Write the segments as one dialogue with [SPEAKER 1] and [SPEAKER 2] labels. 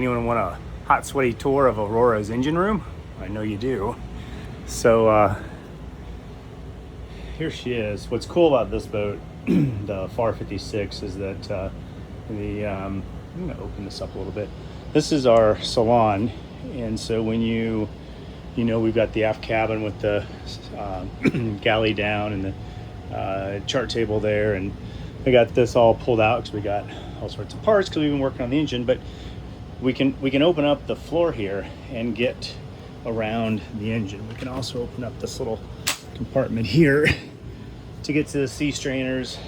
[SPEAKER 1] Anyone want a hot, sweaty tour of Aurora's engine room? I know you do. So here she is. What's cool about this boat, the Farr 56, is that I'm gonna open this up a little bit. This is our salon, and so when you know, we've got the aft cabin with the galley down and the chart table there, and we got this all pulled out because we got all sorts of parts because we've been working on the engine. But we can open up the floor here and get around the engine. We can also open up this little compartment here to get to the sea strainers,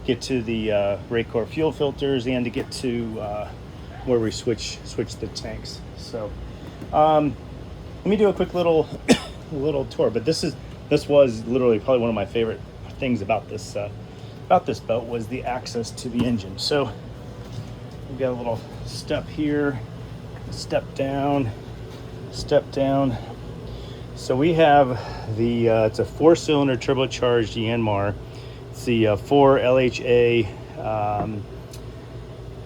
[SPEAKER 1] get to the Raycor fuel filters, and to get to where we switch the tanks. So let me do a quick little tour. But this was literally probably one of my favorite things about this boat was the access to the engine. So we've got a little step here, step down. So we have the it's a 4-cylinder turbocharged Yanmar. It's the 4 LHA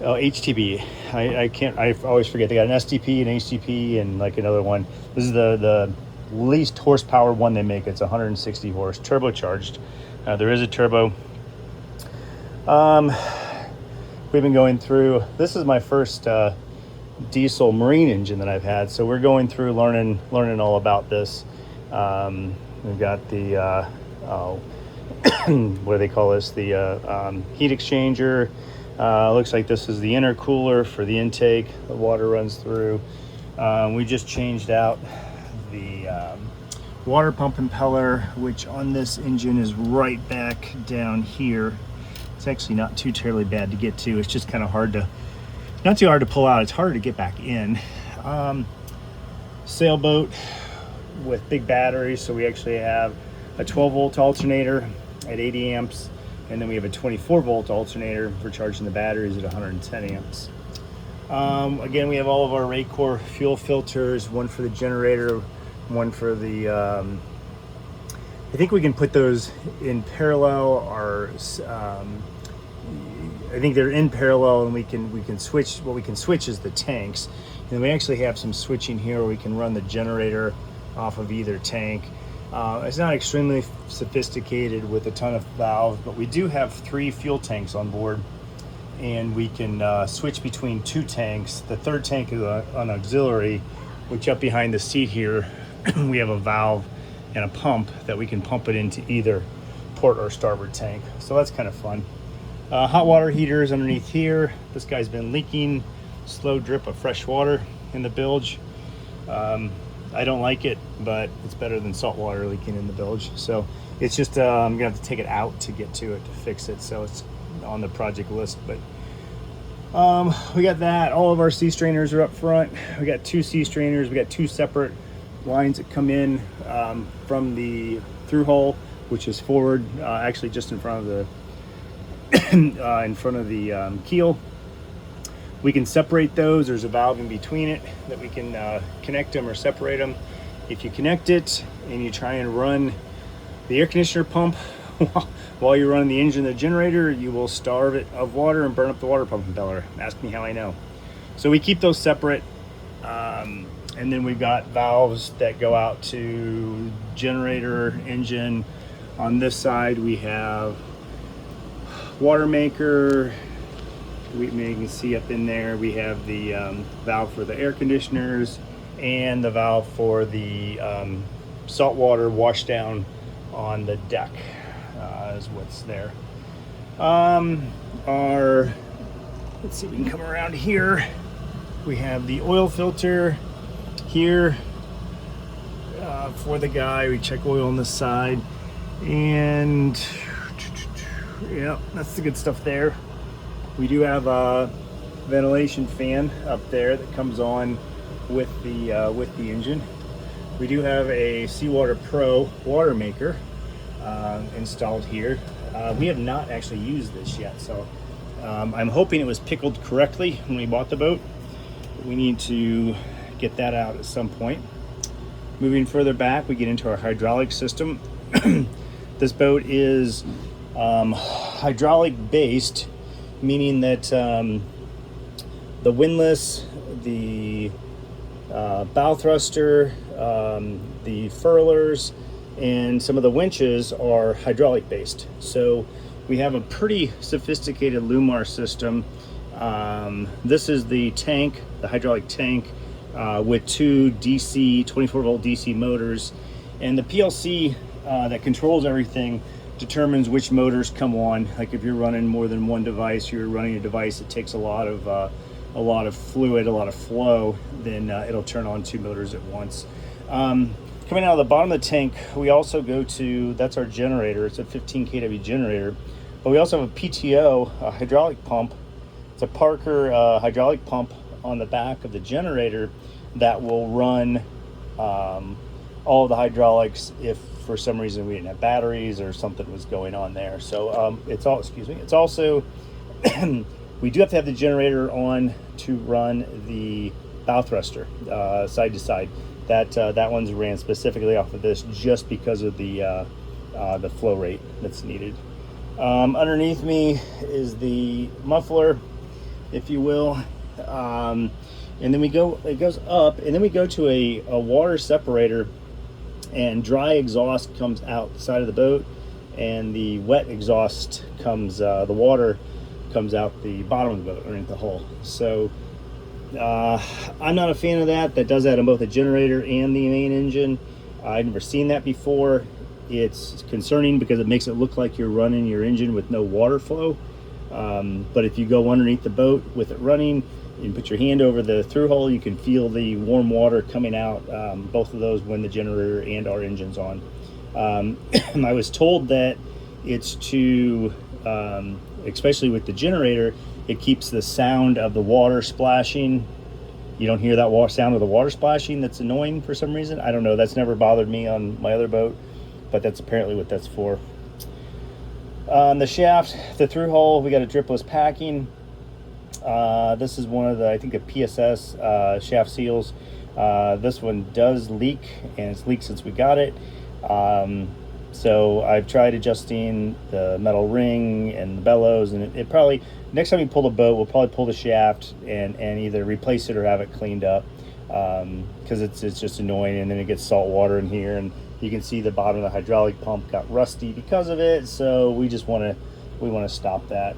[SPEAKER 1] HTB. I always forget. They got an STP, an HTP, and like another one. This is the least horsepower one they make. It's 160 horse turbocharged. There is a turbo. We've been going through, this is my first diesel marine engine that I've had, so we're going through learning all about this. We've got the what do they call this, the heat exchanger. Looks like this is the intercooler for the intake. The water runs through. We just changed out the water pump impeller, which on this engine is right back down here. It's actually not too terribly bad to get to. It's just kind of not too hard to pull out. It's harder to get back in. Sailboat with big batteries. So we actually have a 12-volt alternator at 80 amps. And then we have a 24-volt alternator for charging the batteries at 110 amps. Again, we have all of our Raycor fuel filters, one for the generator, one for the... I think we can put those in parallel, or I think they're in parallel, and we can switch. What we can switch is the tanks, and we actually have some switching here where we can run the generator off of either tank. It's not extremely sophisticated with a ton of valves, but we do have 3 fuel tanks on board, and we can switch between 2 tanks. The third tank is an auxiliary, which up behind the seat here, we have a valve and a pump that we can pump it into either port or starboard tank. So that's kind of fun. Hot water heaters underneath here. This guy's been leaking, slow drip of fresh water in the bilge. I don't like it, but it's better than salt water leaking in the bilge. So it's just, I'm gonna have to take it out to get to it to fix it. So it's on the project list, but we got that. All of our sea strainers are up front. We got 2 sea strainers. We got 2 separate lines that come in from the through hole, which is forward, actually just in front of the keel. We can separate those. There's a valve in between it that we can connect them or separate them. If you connect it and you try and run the air conditioner pump while you're running the engine and the generator, you will starve it of water and burn up the water pump impeller. Ask me how I know. So we keep those separate. And then we've got valves that go out to generator, engine. On this side, we have water maker. You can see up in there, we have the valve for the air conditioners and the valve for the saltwater wash down on the deck is what's there. Let's see if we can come around here. We have the oil filter here for the guy. We check oil on this side, and yeah, that's the good stuff there. We do have a ventilation fan up there that comes on with the engine. We do have a Seawater Pro water maker installed here. We have not actually used this yet, so I'm hoping it was pickled correctly when we bought the boat. We need to get that out at some point. Moving further back, we get into our hydraulic system. This boat is hydraulic based, meaning that the windlass, the bow thruster, the furlers, and some of the winches are hydraulic based. So we have a pretty sophisticated Yanmar system. This is the tank, the hydraulic tank, with two DC 24-volt DC motors, and the PLC that controls everything determines which motors come on. Like if you're running more than one device, you're running a device that takes a lot of fluid, a lot of flow, then it'll turn on two motors at once. Coming out of the bottom of the tank, we also go to, that's our generator. It's a 15 kW generator, but we also have a PTO, a hydraulic pump. It's a Parker hydraulic pump on the back of the generator that will run all of the hydraulics if for some reason we didn't have batteries or something was going on there. So it's also we do have to have the generator on to run the bow thruster side to side. That one's ran specifically off of this just because of the flow rate that's needed. Underneath me is the muffler, if you will, and then it goes up, and then we go to a water separator, and dry exhaust comes out the side of the boat, and the wet exhaust comes, the water comes out the bottom of the boat underneath the hull. So I'm not a fan of that. That does that on both the generator and the main engine. I've never seen that before. It's concerning because it makes it look like you're running your engine with no water flow. But if you go underneath the boat with it running, you put your hand over the through hole, you can feel the warm water coming out, both of those when the generator and our engine's on. I was told that it's to, especially with the generator, it keeps the sound of the water splashing. You don't hear that sound of the water splashing that's annoying for some reason. I don't know, that's never bothered me on my other boat, but that's apparently what that's for. On the shaft, the through hole, we got a dripless packing. This is one of the, I think, the PSS shaft seals. This one does leak, and it's leaked since we got it. So I've tried adjusting the metal ring and the bellows, and it probably, next time we pull the boat, we'll probably pull the shaft and either replace it or have it cleaned up, because it's just annoying, and then it gets salt water in here, and you can see the bottom of the hydraulic pump got rusty because of it. So we want to stop that.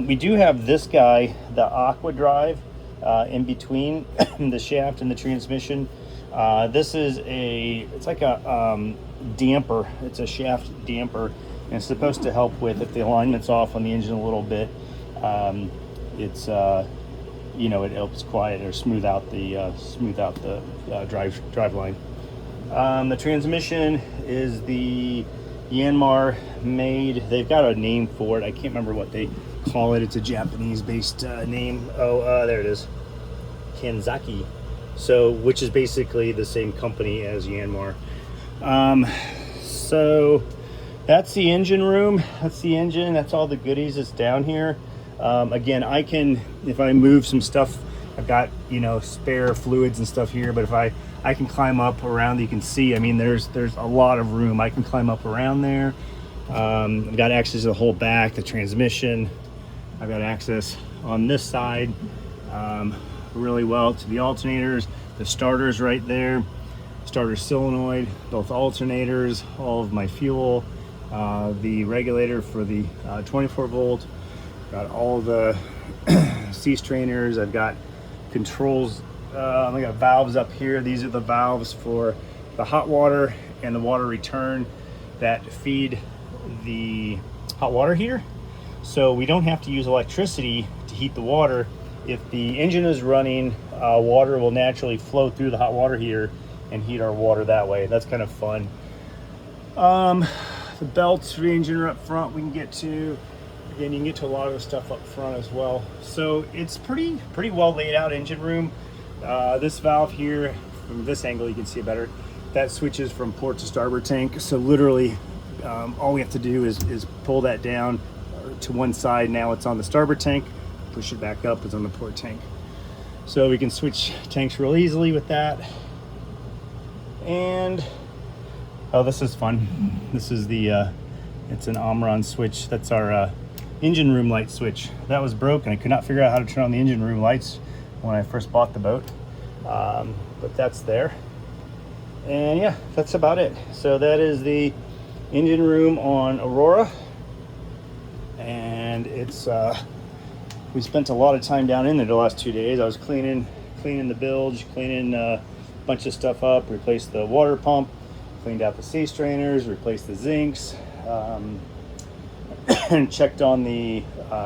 [SPEAKER 1] We do have this guy, the Aqua Drive, in between the shaft and the transmission. This is it's like a damper. It's a shaft damper, and it's supposed to help with, if the alignment's off on the engine a little bit, it helps quiet or smooth out the drive line. The transmission is the Yanmar made. They've got a name for it. I can't remember what they call it. It's a Japanese-based name. There it is, Kanzaki. So, which is basically the same company as Yanmar. So that's the engine room. That's the engine. That's all the goodies that's down here. Again, I can, if I move some stuff, I've got, spare fluids and stuff here, but if I can climb up around, you can see, I mean, there's a lot of room. I can climb up around there. I've got access to the whole back, the transmission. I've got access on this side really well to the alternators, the starters right there, starter solenoid, both alternators, all of my fuel, the regulator for the 24 volt, got all the C strainers. I've got controls. I got valves up here. These are the valves for the hot water and the water return that feed the hot water heater. So we don't have to use electricity to heat the water. If the engine is running, water will naturally flow through the hot water heater and heat our water that way. That's kind of fun. The belts for the engine are up front. We can get to, again, you can get to a lot of the stuff up front as well. So it's pretty well laid out engine room. This valve here, from this angle you can see it better, that switches from port to starboard tank. So literally all we have to do is pull that down to one side. Now it's on the starboard tank, push it back up, it's on the port tank. So we can switch tanks real easily with that. And oh, this is fun. This is the it's an Omron switch. That's our engine room light switch. That was broken. I could not figure out how to turn on the engine room lights when I first bought the boat. But that's there. And yeah, that's about it. So that is the engine room on Aurora. And it's, we spent a lot of time down in there the last 2 days. I was cleaning the bilge, cleaning a bunch of stuff up, replaced the water pump, cleaned out the sea strainers, replaced the zincs, and checked on the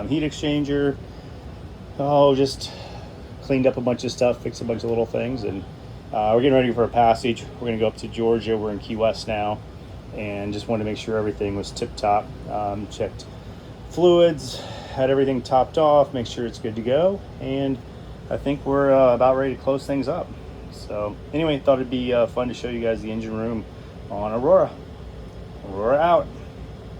[SPEAKER 1] heat exchanger. Oh, just cleaned up a bunch of stuff, fixed a bunch of little things, and we're getting ready for a passage. We're gonna go up to Georgia. We're in Key West now, and just wanted to make sure everything was tip-top. Checked fluids, had everything topped off, make sure it's good to go, and I think we're about ready to close things up. So anyway, thought it'd be fun to show you guys the engine room on Aurora. Aurora out.